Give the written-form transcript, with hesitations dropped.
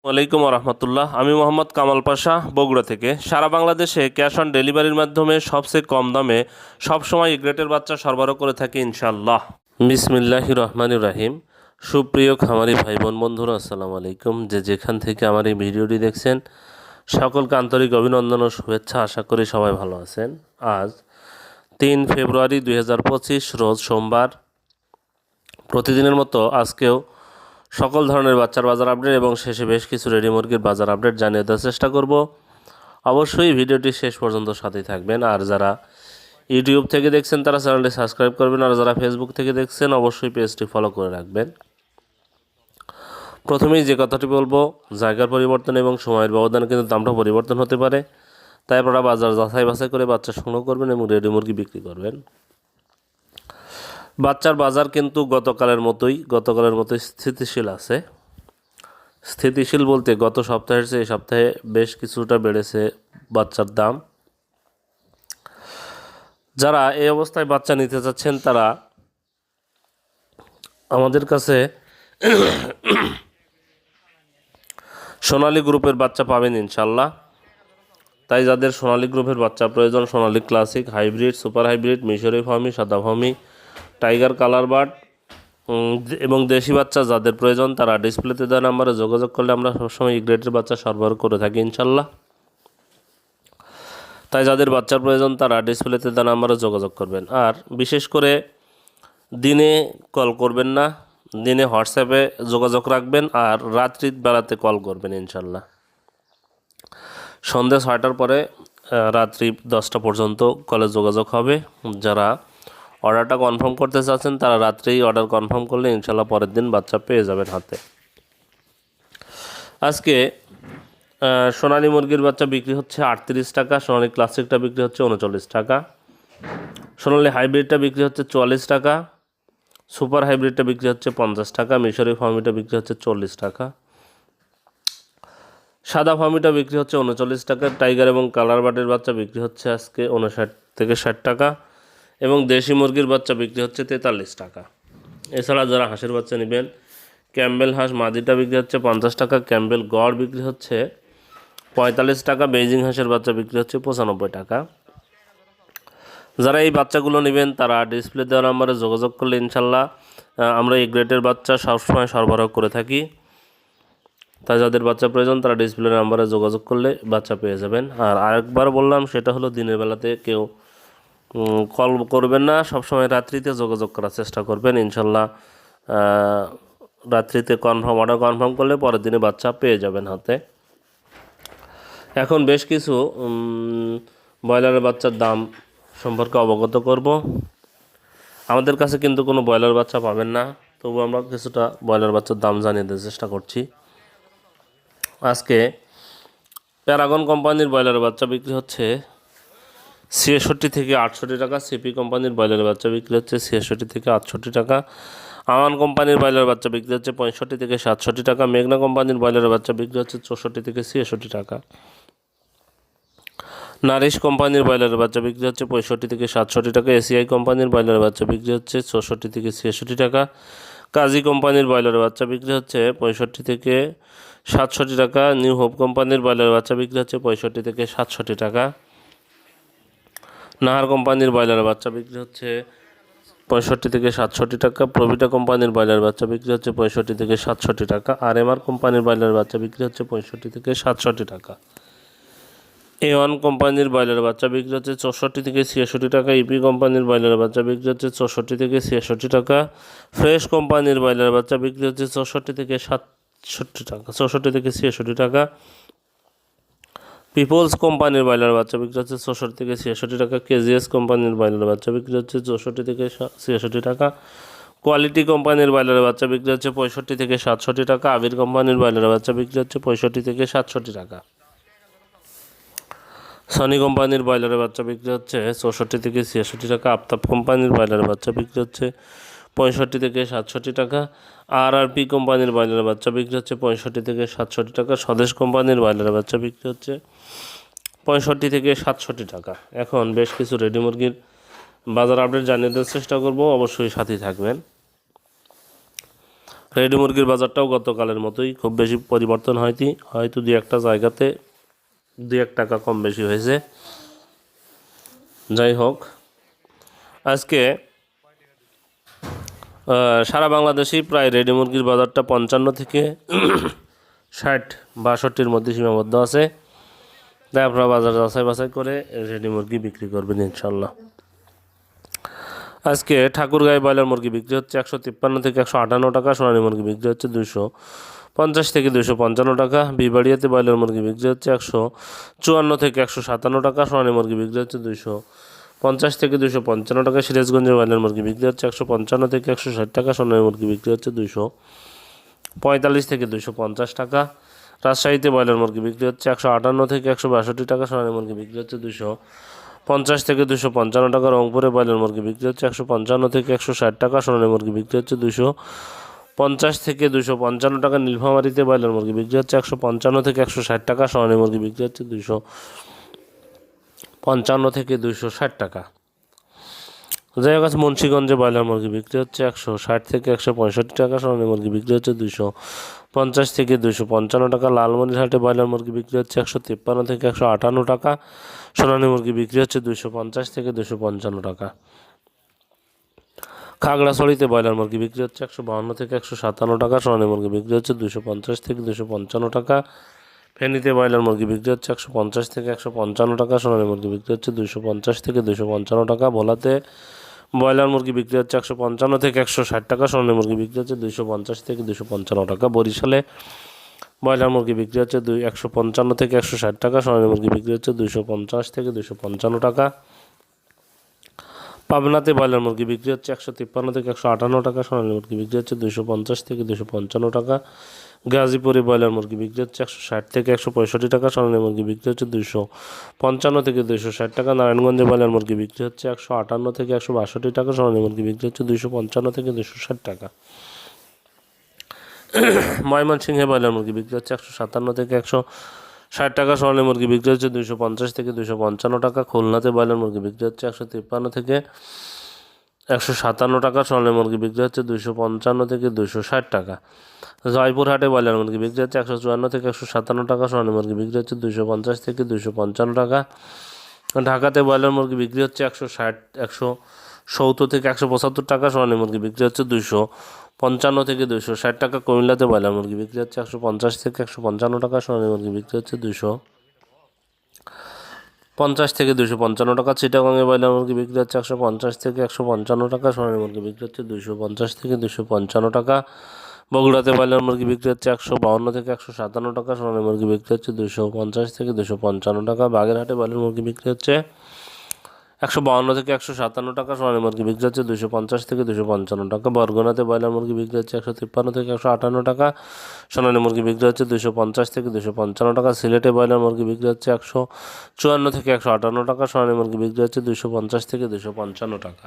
ওয়ালাইকুম রহমতুল্লাহ। আমি মোহাম্মদ কামাল পাশা, বগুড়া থেকে। সারা বাংলাদেশে ক্যাশ অন ডেলিভারির মাধ্যমে সবচেয়ে কম দামে সবসময় এ গ্রেটের বাচ্চা সরবরাহ করে থাকি ইনশাআল্লাহ। বিসমিল্লাহির রহমানির রাহিম। সুপ্রিয় খামারি ভাই বোন বন্ধুরা, আসসালামু আলাইকুম। যেখান থেকে আমার এই ভিডিওটি দেখছেন, সকলকে আন্তরিক অভিনন্দন ও শুভেচ্ছা। আশা করি সবাই ভালো আছেন। আজ 3 ফেব্রুয়ারি 2025 রোজ সোমবার। প্রতিদিনের মতো আজকেও সকল ধরনের বাচ্চার বাজার আপডেট এবং শেষে বেশ কিছু রেডি মুরগির বাজার আপডেট জানিয়ে দেওয়ার চেষ্টা করব। অবশ্যই ভিডিওটি শেষ পর্যন্ত সাথেই থাকবেন। আর যারা ইউটিউব থেকে দেখছেন তারা চ্যানেলটি সাবস্ক্রাইব করবেন, আর যারা ফেসবুক থেকে দেখছেন অবশ্যই পেজটি ফলো করে রাখবেন। প্রথমেই যে কথাটি বলবো, জায়গার পরিবর্তন এবং সময়ের ব্যবধানে কিন্তু দামটা পরিবর্তন হতে পারে। তাই আপনারা বাজার যাচাই বাছাই করে বাচ্চা সংগ্রহ করবেন এবং রেডি মুরগি বিক্রি করবেন। বাচ্চার বাজার কিন্তু গতকালের মতোই স্থিতিশীল আছে। স্থিতিশীল বলতে গত সপ্তাহের চেয়ে এই সপ্তাহে বেশ কিছুটা বেড়েছে বাচ্চার দাম। যারা এই অবস্থায় বাচ্চা নিতে চাচ্ছেন তারা আমাদের কাছে সোনালী গ্রুপের বাচ্চা পাবেন ইনশাল্লাহ। তাই যাদের সোনালী গ্রুপের বাচ্চা প্রয়োজন, Sonali classic, hybrid, super hybrid, মিশরি ফার্মি, সাদা ফার্মি, টাইগার কালার বার্ড এবং দেশি বাচ্চা যাদের প্রয়োজন তারা ডিসপ্লেতে দেওয়া নাম্বারে যোগাযোগ করলে আমরা সবসময় এই গ্রেডের বাচ্চা সরবরাহ করে থাকি ইনশাল্লাহ। তাই যাদের বাচ্চার প্রয়োজন তারা ডিসপ্লেতে দেওয়া নাম্বারে যোগাযোগ করবেন। আর বিশেষ করে দিনে কল করবেন না, দিনে হোয়াটসঅ্যাপে যোগাযোগ রাখবেন, আর রাত্রির বেলাতে কল করবেন ইনশাল্লাহ। সন্ধ্যা 6টার পরে রাত্রি 10টা পর্যন্ত কলে যোগাযোগ হবে। যারা অর্ডারটা কনফার্ম করতে চাচ্ছেন তারা রাত্রেই অর্ডার কনফার্ম করলে ইনশাল্লাহ পরের দিন বাচ্চা পেয়ে যাবেন হাতে। আজকে সোনালী মুরগির বাচ্চা বিক্রি হচ্ছে 38 টাকা, সোনালী ক্লাসিকটা বিক্রি হচ্ছে 39 টাকা, সোনালী হাইব্রিডটা বিক্রি হচ্ছে 44 টাকা, সুপার হাইব্রিডটা বিক্রি হচ্ছে 50 টাকা, মিশরি ফার্মিটা বিক্রি হচ্ছে 40 টাকা, সাদা ফার্মিটা বিক্রি হচ্ছে 39 টাকা, টাইগার এবং কালার বার্ডের বাচ্চা বিক্রি হচ্ছে আজকে 59 থেকে 60 টাকা এবং দেশি মুরগির বাচ্চা বিক্রি হচ্ছে 43 টাকা। এছাড়া যারা হাঁসের বাচ্চা নেবেন, ক্যাম্বেল হাঁস মাদিটা বিক্রি হচ্ছে 50 টাকা, ক্যাম্বেল গড় বিক্রি হচ্ছে 45 টাকা, বেইজিং হাঁসের বাচ্চা বিক্রি হচ্ছে 95 টাকা। যারা এই বাচ্চাগুলো নেবেন তারা ডিসপ্লে দেওয়া নাম্বারে যোগাযোগ করলে ইনশাল্লাহ আমরা এই গ্রেডের বাচ্চা সবসময় সরবরাহ করে থাকি। তাই যাদের বাচ্চা প্রয়োজন তারা ডিসপ্লে নাম্বারে যোগাযোগ করলে বাচ্চা পেয়ে যাবেন। আর আরেকবার বললাম, সেটা হলো দিনের বেলাতে কেউ কল করবেন না, সবসময় রাত্রিতে যোগাযোগ করার চেষ্টা করবেন ইনশাল্লাহ। রাত্রিতে অর্ডার কনফার্ম করলে পরের দিনে বাচ্চা পেয়ে যাবেন হাতে। এখন বেশ কিছু ব্রয়লারের বাচ্চার দাম সম্পর্কে অবগত করব। আমাদের কাছে কিন্তু কোনো ব্রয়লার বাচ্চা পাবেন না, তবু আমরা কিছুটা ব্রয়লার বাচ্চার দাম জানিয়ে দেওয়ার চেষ্টা করছি। আজকে প্যারাগন কোম্পানির ব্রয়লার বাচ্চা বিক্রি হচ্ছে 66 থেকে 68 টাকা, সিপি কোম্পানির ব্রয়লার বাচ্চা বিক্রি হচ্ছে 66 থেকে 68 টাকা, আমান কোম্পানির ব্রয়লার বাচ্চা বিক্রি হচ্ছে 65 থেকে 67 টাকা, মেঘনা কোম্পানির ব্রয়লার বাচ্চা বিক্রি হচ্ছে 64 থেকে 66 টাকা, নারিশ কোম্পানির ব্রয়লার বাচ্চা বিক্রি হচ্ছে 65 থেকে 67 টাকা, এসিআই কোম্পানির ব্রয়লার বাচ্চা বিক্রি হচ্ছে 64 থেকে 66 টাকা, কাজী কোম্পানির ব্রয়লার বাচ্চা বিক্রি হচ্ছে 65 থেকে 67 টাকা, নিউ হোপ কোম্পানির ব্রয়লার বাচ্চা বিক্রি হচ্ছে 65 থেকে 67 টাকা, নাহার কোম্পানির ব্রয়লার বাচ্চা বিক্রি হচ্ছে 65 থেকে 67 টাকা, প্রভিটা কোম্পানির ব্রয়লার বাচ্চা বিক্রি হচ্ছে 65 থেকে 67 টাকা, আর এমআর কোম্পানির ব্রয়লার বাচ্চা বিক্রি হচ্ছে 65 থেকে 67 টাকা, A1 কোম্পানির ব্রয়লার বাচ্চা বিক্রি হচ্ছে 64 থেকে 66 টাকা, ইপি কোম্পানির ব্রয়লার বাচ্চা বিক্রি হচ্ছে 64 থেকে 66 টাকা, ফ্রেশ কোম্পানির ব্রয়লার বাচ্চা বিক্রি হচ্ছে 64 থেকে 67 টাকা, 64 থেকে 66 টাকা, পিপলস কোম্পানির ব্রয়লার বাচ্চা বিক্রি হচ্ছে 64 থেকে 66 টাকা, কেজিএস কোম্পানির ব্রয়লার বাচ্চা বিক্রি হচ্ছে 64 থেকে 66 টাকা, কোয়ালিটি কোম্পানির ব্রয়লার বাচ্চা বিক্রি হচ্ছে 65 থেকে 67 টাকা, আবির কোম্পানির ব্রয়লার বাচ্চা বিক্রি হচ্ছে 65 থেকে 67 টাকা, সনি কোম্পানির ব্রয়লারের বাচ্চা বিক্রি হচ্ছে 64 থেকে 66 টাকা, আফতাব কোম্পানির ব্রয়লারের বাচ্চা বিক্রি হচ্ছে 65 থেকে 67 টাকা, আরআরপি কোম্পানির ব্রয়লারের বাচ্চা বিক্রি হচ্ছে 65 থেকে 67 টাকা, স্বদেশ কোম্পানির ব্রয়লারের বাচ্চা বিক্রি হচ্ছে 65 থেকে 67 টাকা। এখন বেশ কিছু রেডি মুরগির বাজার আপডেট জানিয়ে দেওয়ার চেষ্টা করব, অবশ্যই সাথে থাকবেন। রেডি মুরগির বাজারটাও গতকালের মতোই, খুব বেশি পরিবর্তন হয়নি, হয়তো দুই একটা জায়গাতে 2-1 টাকা কম বেশি হয়েছে। যাই হোক, আজকে সারা বাংলাদেশেই প্রায় রেডি মুরগির বাজারটা 55 থেকে 60-62-র মধ্যে সীমাবদ্ধ আছে। তাই আপনারা বাজার যাচাই বাছাই করে রেডি মুরগি বিক্রি করবেন ইনশাল্লাহ। আজকে ঠাকুরগাঁয়ে ব্রয়লার মুরগি বিক্রি হচ্ছে 153 থেকে 158 টাকা, সোনালী মুরগি বিক্রি হচ্ছে 250 থেকে 255 টাকা। বিবাড়িয়াতে ব্রয়লার মুরগি বিক্রি হচ্ছে 154 থেকে 157 টাকা, সোনালী মুরগি বিক্রি হচ্ছে 250 থেকে 255 টাকা। সিরাজগঞ্জে ব্রয়লার মুরগি বিক্রি হচ্ছে 155 থেকে 160 টাকা, সোনালী মুরগি বিক্রি হচ্ছে 245 থেকে 250 টাকা। রাজশাহীতে ব্রয়লার মুরগি বিক্রি হচ্ছে 158 থেকে 162 টাকা, সোনালী মুরগি বিক্রি হচ্ছে 250 থেকে 255 টাকা। রংপুরে ব্রয়লার মুরগি বিক্রি হচ্ছে 155 থেকে 160 টাকা, সোনালী মুরগি বিক্রি হচ্ছে 250 থেকে 255 টাকা। নীলফামারীতে ব্রয়লার মুরগি বিক্রি হচ্ছে 155 থেকে 160 টাকা, সোনালী মুরগি বিক্রি হচ্ছে 255 থেকে 260 টাকা। যাই হোক, মুন্সিগঞ্জে ব্রয়লার মুরগি বিক্রি হচ্ছে 160 থেকে 165 টাকা, সোনালী মুরগি বিক্রি হচ্ছে 250 থেকে 255 টাকা। লালমনিরহাটে ব্রয়লার মুরগি বিক্রি হচ্ছে 153 থেকে 158 টাকা, সোনালী মুরগি বিক্রি হচ্ছে 250 থেকে 255 টাকা। খাগড়াছড়িতে ব্রয়লার মুরগি বিক্রি হচ্ছে 152 থেকে 157 টাকা, সোনালী মুরগি বিক্রি হচ্ছে 250 থেকে 255 টাকা। ফেনীতে ব্রয়লার মুরগি বিক্রি হচ্ছে 150 থেকে 155 টাকা, সোনালী মুরগি বিক্রি হচ্ছে 250 থেকে 255 টাকা। ভোলাতে ব্রয়লার মুরগি বিক্রি হচ্ছে 155 থেকে 160 টাকা, সোনালী মুরগি বিক্রি হচ্ছে 250 থেকে 255 টাকা। বরিশালে ব্রয়লার মুরগি বিক্রি হচ্ছে 155 থেকে 160 টাকা, সোনালী মুরগি বিক্রি হচ্ছে 250 থেকে 255 টাকা। পাবনাতে ব্রয়লার মুরগি বিক্রি হচ্ছে 153 থেকে 158 টাকা, সোনালী মুরগি বিক্রি হচ্ছে 250 থেকে 255 টাকা। গাজীপুরে ব্রয়লার মুরগি বিক্রি হচ্ছে 160 থেকে 165 টাকা, সোনালী মুরগি বিক্রি হচ্ছে 255 থেকে 260 টাকা। নারায়ণগঞ্জে ব্রয়লার মুরগি বিক্রি হচ্ছে 158 থেকে 162 টাকা, সোনালী মুরগি বিক্রি হচ্ছে 255 থেকে 260 টাকা। ময়মনসিংহে ব্রয়লার মুরগি বিক্রি হচ্ছে 157 থেকে 160 টাকা, সোনালী মুরগি বিক্রি হচ্ছে 250 থেকে 255 টাকা। খুলনাতে ব্রয়লার মুরগি বিক্রি হচ্ছে 153 থেকে 157 টাকা, সোনালী মুরগি বিক্রি হচ্ছে 255 থেকে 260 টাকা। জয়পুরহাটে ব্রয়লার মুরগি বিক্রি হচ্ছে 154 থেকে 157 টাকা, সোনালী মুরগি বিক্রি হচ্ছে 250 থেকে 255 টাকা। ঢাকাতে ব্রয়লার মুরগি বিক্রি হচ্ছে 170 থেকে 175 টাকা, সোনালী মুরগি বিক্রি হচ্ছে 255 থেকে 260 টাকা। কুমিল্লাতে ব্রয়লার মুরগি বিক্রি হচ্ছে 150 থেকে 155 টাকা, সোনালী মুরগি বিক্রি হচ্ছে 250 থেকে 255 টাকা। চিটাগাংয়ে ব্রয়লার মুরগি বিক্রি হচ্ছে 150 থেকে 155 টাকা, সোনালী মুরগি বিক্রি হচ্ছে 250 থেকে 255 টাকা। বগুড়াতে ব্রয়লার মুরগি বিক্রি হচ্ছে 152 থেকে 157 টাকা, সোনালী মুরগি বিক্রি হচ্ছে 250 থেকে 255 টাকা। বাগেরহাটে ব্রয়লার মুরগি বিক্রি হচ্ছে 152 থেকে 157 টাকা, সোনালী মুরগি বিক্রি হচ্ছে 250 থেকে 255 টাকা। বরগুনাতে ব্রয়লার মুরগি বিক্রি হচ্ছে 153 থেকে 158 টাকা, সোনালী মুরগি বিক্রি হচ্ছে 250 থেকে 255 টাকা। সিলেটে ব্রয়লার মুরগি বিক্রি হচ্ছে 154 থেকে 158 টাকা, সোনালী মুরগি বিক্রি হচ্ছে 250 থেকে 255 টাকা।